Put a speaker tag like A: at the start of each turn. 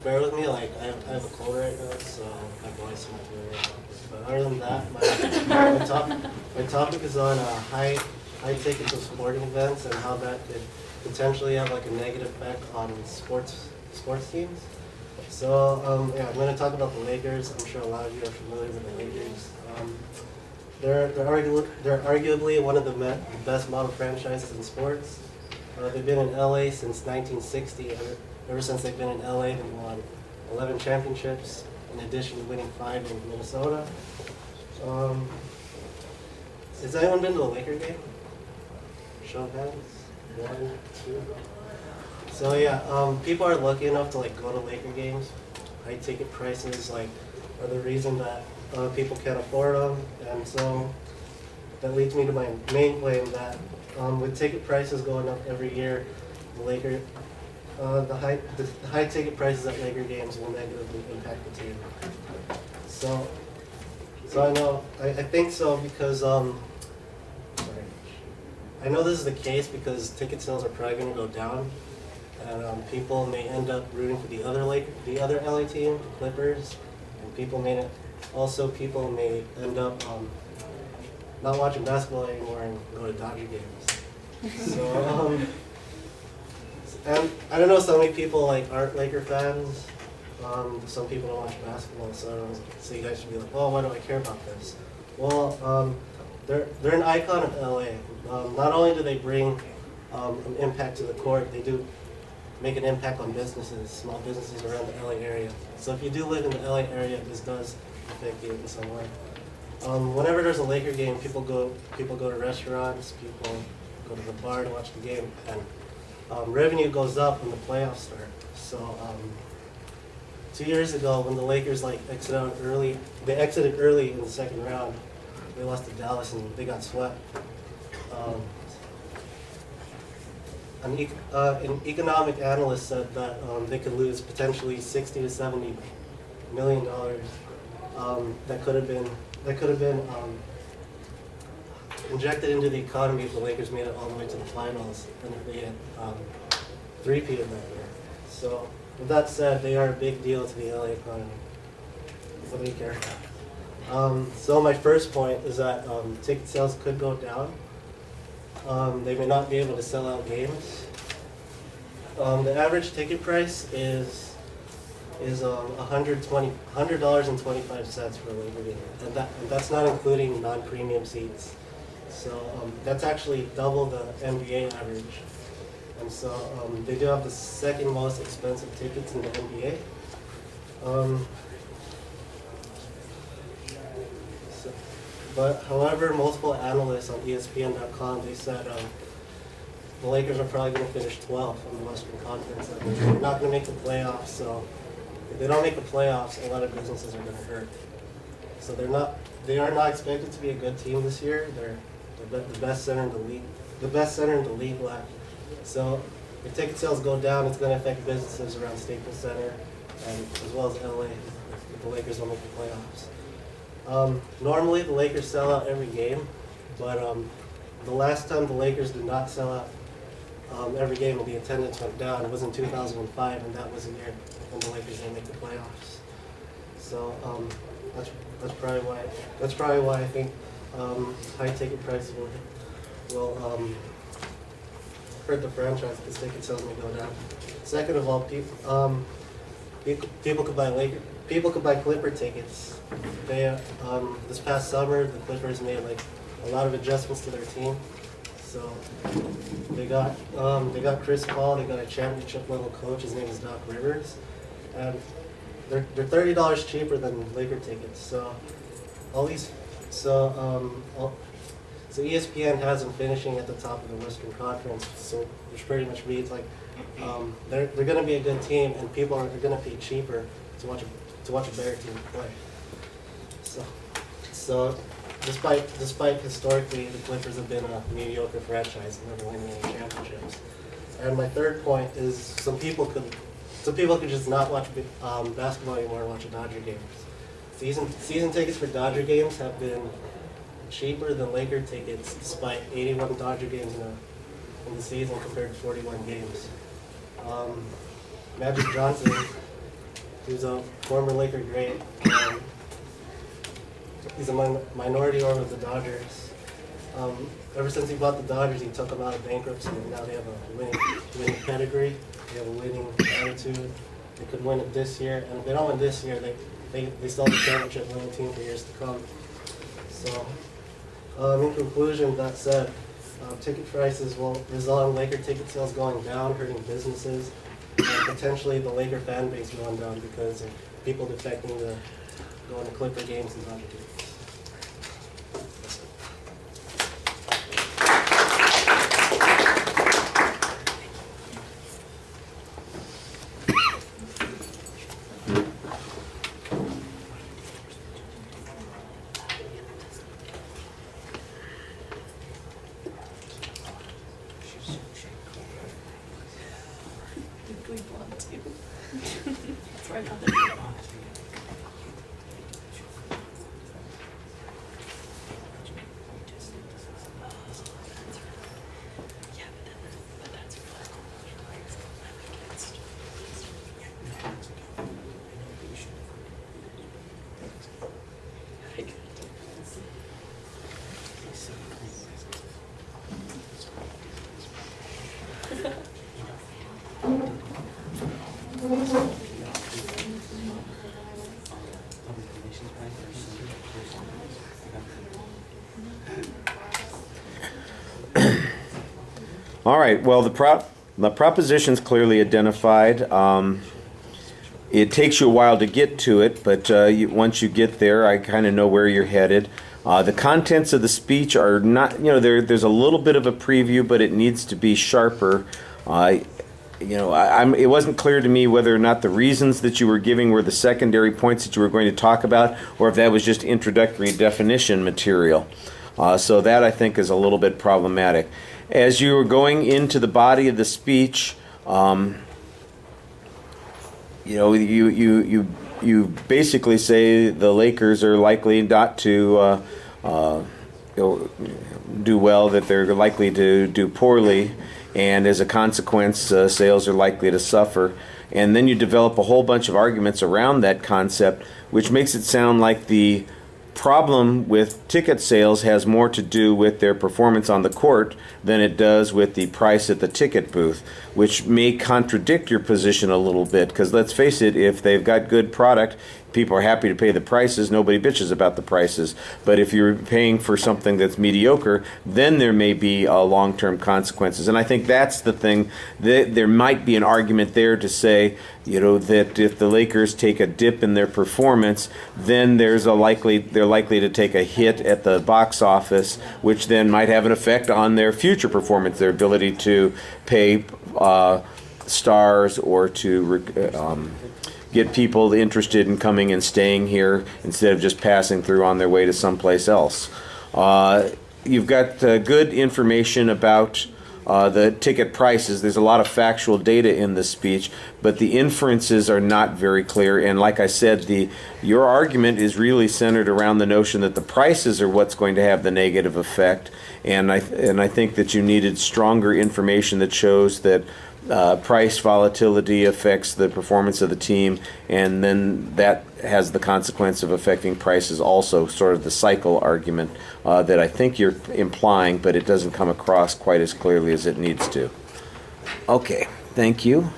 A: bear with me, like I have a cold right now, so my voice might be really off. But other than that, my topic is on high tickets of sporting events and how that could potentially have like a negative effect on sports teams. So yeah, I'm going to talk about the Lakers. I'm sure a lot of you are familiar with the Lakers. They're arguably one of the best model franchises in sports. They've been in LA since 1960. Ever since they've been in LA, they've won 11 championships, in addition to winning 5 in Minnesota. Has anyone been to a Laker game? Show of hands. 1, 2. So yeah, people are lucky enough to like go to Laker games. High ticket prices like are the reason that people can't afford them, and so that leads me to my main claim that with ticket prices going up every year, the high ticket prices at Laker games will negatively impact the team. So I think so because sorry. I know this is the case because ticket sales are probably going to go down, and people may end up rooting for the other LA team, the Clippers, and people may end up not watching basketball anymore and go to Dodger games. So and I don't know, so many people like aren't Laker fans. Some people don't watch basketball, so you guys should be like, oh, why do I care about this? Well, they're an icon of LA. Not only do they bring an impact to the court, they do make an impact on businesses, small businesses around the LA area. So if you do live in the LA area, this does affect you in some way. Whenever there's a Laker game, people go to restaurants, people go to the bar to watch the game, and revenue goes up when the playoffs start. So 2 years ago, when the Lakers exited early in the second round. They lost to Dallas and they got swept. An economic analyst said that they could lose potentially $60 to $70 million. That could have been injected into the economy if the Lakers made it all the way to the finals and if they had three-peated that year. So with that said, they are a big deal to the LA economy. What do you care? So my first point is that ticket sales could go down. They may not be able to sell out games. The average ticket price is $100.25 for a Laker game, and that's not including non-premium seats. So that's actually double the NBA average. And so they do have the second most expensive tickets in the NBA. But however, multiple analysts on ESPN.com, they said the Lakers are probably going to finish 12th in the Western Conference. They're not going to make the playoffs, so if they don't make the playoffs, a lot of businesses are going to hurt. So they are not expected to be a good team this year. They're the best center in the league left. So if ticket sales go down, it's going to affect businesses around Staples Center and as well as LA if the Lakers don't make the playoffs. Normally the Lakers sell out every game, but the last time the Lakers did not sell out every game and the attendance went down, it was in 2005, and that was the year when the Lakers didn't make the playoffs. So that's probably why I think high ticket prices will hurt the franchise because ticket sales may go down. Second of all, people could buy Clipper tickets. They this past summer the Clippers made a lot of adjustments to their team. So they got Chris Paul. They got a championship level coach. His name is Doc Rivers, and they're $30 cheaper than Laker tickets. So ESPN has them finishing at the top of the Western Conference. So which pretty much means they're going to be a good team, and people are going to pay cheaper to watch a better team play. So despite historically the Clippers have been a mediocre franchise and never winning any championships. And my third point is some people could just not watch basketball anymore and watch a Dodger game. Season tickets for Dodger games have been cheaper than Laker tickets, despite 81 Dodger games in the season compared to 41 games. Magic Johnson He was a former Laker great. He's a minority owner of the Dodgers. Ever since he bought the Dodgers, he took them out of bankruptcy, and now they have a winning pedigree. They have a winning attitude. They could win it this year, and if they don't win this year, they still have a championship winning team for years to come. So, in conclusion, that said, ticket prices will result in Laker ticket sales going down, hurting businesses, and potentially the Laker fan base going down because of people defecting to going to Clipper games and Dodger games.
B: We want to. That's why I got it.
C: All right. Well, the proposition's clearly identified. It takes you a while to get to it, but once you get there, I kind of know where you're headed. The contents of the speech are not, there's a little bit of a preview, but it needs to be sharper. It wasn't clear to me whether or not the reasons that you were giving were the secondary points that you were going to talk about, or if that was just introductory definition material. So that, I think, is a little bit problematic. As you were going into the body of the speech, you basically say the Lakers are likely not to do well, that they're likely to do poorly, and as a consequence, sales are likely to suffer. And then you develop a whole bunch of arguments around that concept, which makes it sound like the problem with ticket sales has more to do with their performance on the court than it does with the price at the ticket booth, which may contradict your position a little bit, because let's face it, if they've got good product, people are happy to pay the prices, nobody bitches about the prices. But if you're paying for something that's mediocre, then there may be long-term consequences. And I think that's the thing, that there might be an argument there to say, that if the Lakers take a dip in their performance, then they're likely to take a hit at the box office, which then might have an effect on their future performance, their ability to pay stars or to get people interested in coming and staying here instead of just passing through on their way to someplace else. You've got good information about the ticket prices. There's a lot of factual data in this speech, but the inferences are not very clear. And like I said, your argument is really centered around the notion that the prices are what's going to have the negative effect. And I think that you needed stronger information that shows that price volatility affects the performance of the team, and then that has the consequence of affecting prices also, sort of the cycle argument that I think you're implying, but it doesn't come across quite as clearly as it needs to. Okay, thank you.